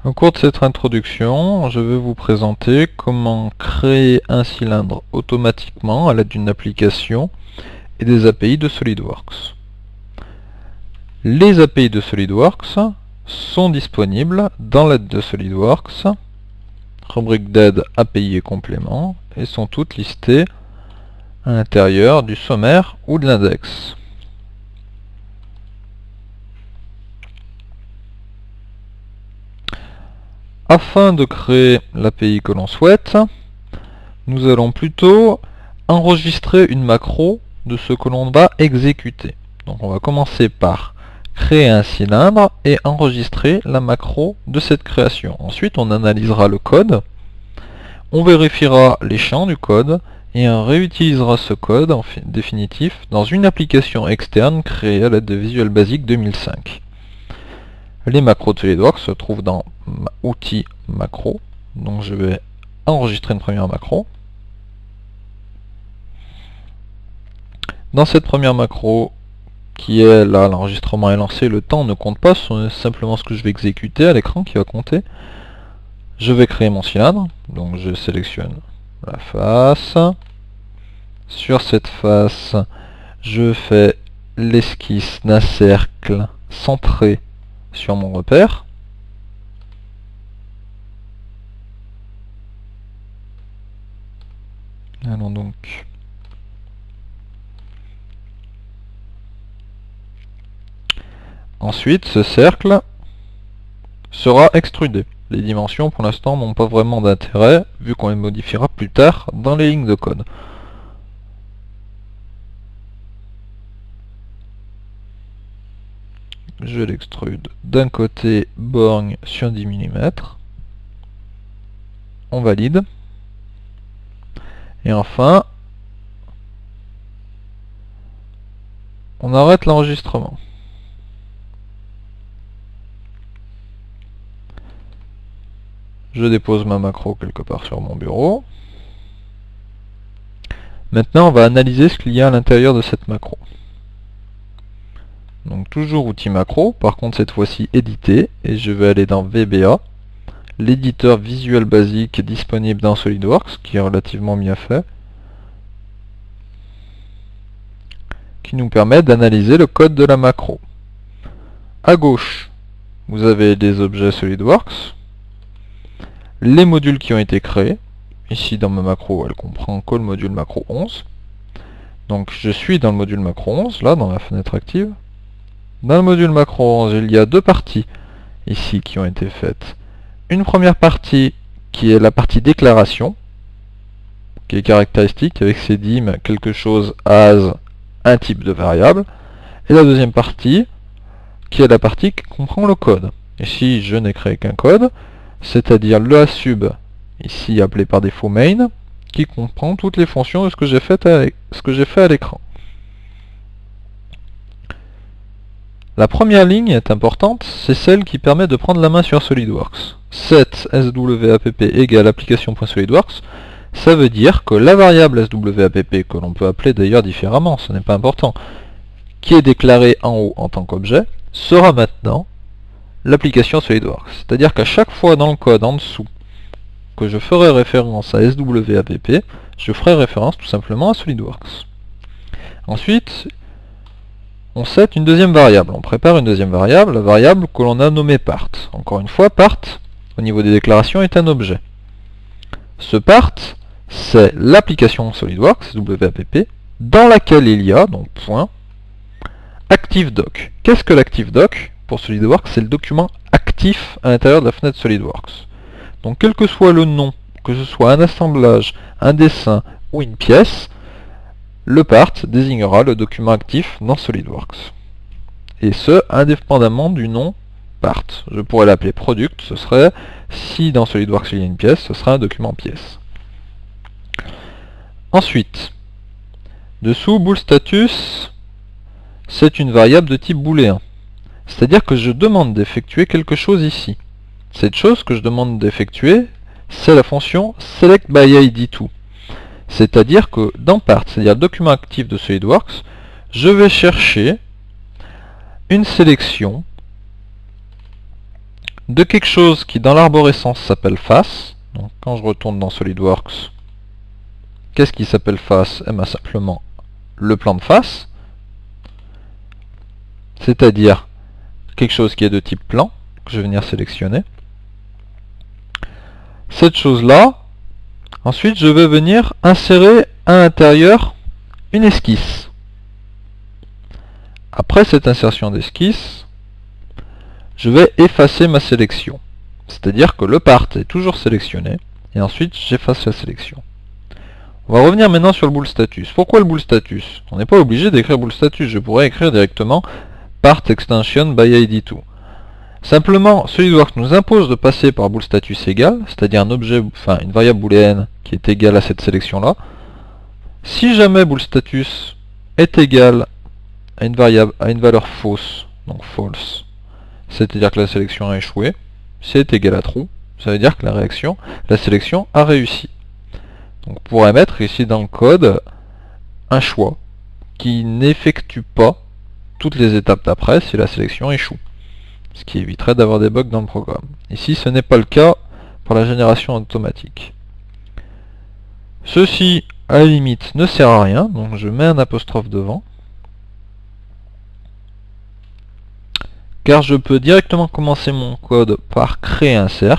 Au cours de cette introduction, je vais vous présenter comment créer un cylindre automatiquement à l'aide d'une application et des API de SolidWorks. Les API de SolidWorks sont disponibles dans l'aide de SolidWorks, rubrique d'aide API et compléments, et sont toutes listées à l'intérieur du sommaire ou de l'index. Afin de créer l'API que l'on souhaite, nous allons plutôt enregistrer une macro de ce que l'on va exécuter. Donc on va commencer par créer un cylindre et enregistrer la macro de cette création. Ensuite on analysera le code, on vérifiera les champs du code et on réutilisera ce code en définitif dans une application externe créée à l'aide de Visual Basic 2005. Les macros de SolidWorks se trouvent dans Outils macro. Donc je vais enregistrer une première macro. Dans cette première macro, qui est là, l'enregistrement est lancé, le temps ne compte pas, c'est simplement ce que je vais exécuter à l'écran qui va compter. Je vais créer mon cylindre, donc je sélectionne la face. Sur cette face, je fais l'esquisse d'un cercle centré sur mon repère. Allons donc ensuite ce cercle sera extrudé. Les dimensions pour l'instant n'ont pas vraiment d'intérêt vu qu'on les modifiera plus tard dans les lignes de code. Je l'extrude d'un côté borgne sur 10 mm. On valide. Et enfin, on arrête l'enregistrement. Je dépose ma macro quelque part sur mon bureau. Maintenant, on va analyser ce qu'il y a à l'intérieur de cette macro. Donc toujours outil macro, par contre cette fois-ci édité, et je vais aller dans VBA, l'éditeur Visual Basic disponible dans SolidWorks, qui est relativement bien fait, qui nous permet d'analyser le code de la macro. À gauche, vous avez des objets SolidWorks, les modules qui ont été créés. Ici dans ma macro, elle comprend que le module macro 11. Donc je suis dans le module macro 11, là dans la fenêtre active. Dans le module macro 11, il y a deux parties ici qui ont été faites. Une première partie qui est la partie déclaration, qui est caractéristique avec ses dim quelque chose as un type de variable. Et la deuxième partie qui est la partie qui comprend le code. Ici je n'ai créé qu'un code, c'est-à-dire le asub, ici appelé par défaut main, qui comprend toutes les fonctions de ce que j'ai fait à l'écran. La première ligne est importante, c'est celle qui permet de prendre la main sur SolidWorks. Set SWAPP égale application.solidworks, ça veut dire que la variable SWAPP, que l'on peut appeler d'ailleurs différemment, ce n'est pas important, qui est déclarée en haut en tant qu'objet, sera maintenant l'application SolidWorks. C'est-à-dire qu'à chaque fois dans le code en dessous que je ferai référence à SWAPP, je ferai référence tout simplement à SolidWorks. Ensuite, on set une deuxième variable, on prépare une deuxième variable, la variable que l'on a nommée part. Encore une fois, part, au niveau des déclarations, est un objet. Ce part, c'est l'application SolidWorks, WAPP, dans laquelle il y a, donc point, ActiveDoc. Qu'est-ce que l'ActiveDoc? Pour SolidWorks, c'est le document actif à l'intérieur de la fenêtre SolidWorks. Donc quel que soit le nom, que ce soit un assemblage, un dessin ou une pièce, le part désignera le document actif dans SolidWorks. Et ce, indépendamment du nom part. Je pourrais l'appeler product, ce serait, si dans SolidWorks il y a une pièce, ce sera un document pièce. Ensuite, dessous, bool status, c'est une variable de type booléen. C'est-à-dire que je demande d'effectuer quelque chose ici. Cette chose que je demande d'effectuer, c'est la fonction selectById2. C'est-à-dire que dans part, c'est-à-dire le document actif de SolidWorks, je vais chercher une sélection de quelque chose qui dans l'arborescence s'appelle face. Donc quand je retourne dans SolidWorks, qu'est-ce qui s'appelle face? Eh bien simplement le plan de face, c'est-à-dire quelque chose qui est de type plan, que je vais venir sélectionner. Cette chose-là, ensuite je vais venir insérer à l'intérieur une esquisse. Après cette insertion d'esquisse, je vais effacer ma sélection. C'est-à-dire que le part est toujours sélectionné, et ensuite j'efface la sélection. On va revenir maintenant sur le bool status. Pourquoi le bool status? On n'est pas obligé d'écrire bool status, je pourrais écrire directement part extension by id2. Simplement, SolidWorks nous impose de passer par bool status égal, c'est-à-dire un objet, enfin une variable booléenne qui est égale à cette sélection-là. Si jamais bool status est égal à une variable, à une valeur fausse, donc false, c'est-à-dire que la sélection a échoué. Si elle est égal à true, ça veut dire que la sélection a réussi. Donc on pourrait mettre ici dans le code un choix qui n'effectue pas toutes les étapes d'après si la sélection échoue, ce qui éviterait d'avoir des bugs dans le programme. Ici ce n'est pas le cas pour la génération automatique. Ceci à la limite ne sert à rien, donc je mets un apostrophe devant, car je peux directement commencer mon code par créer un cercle.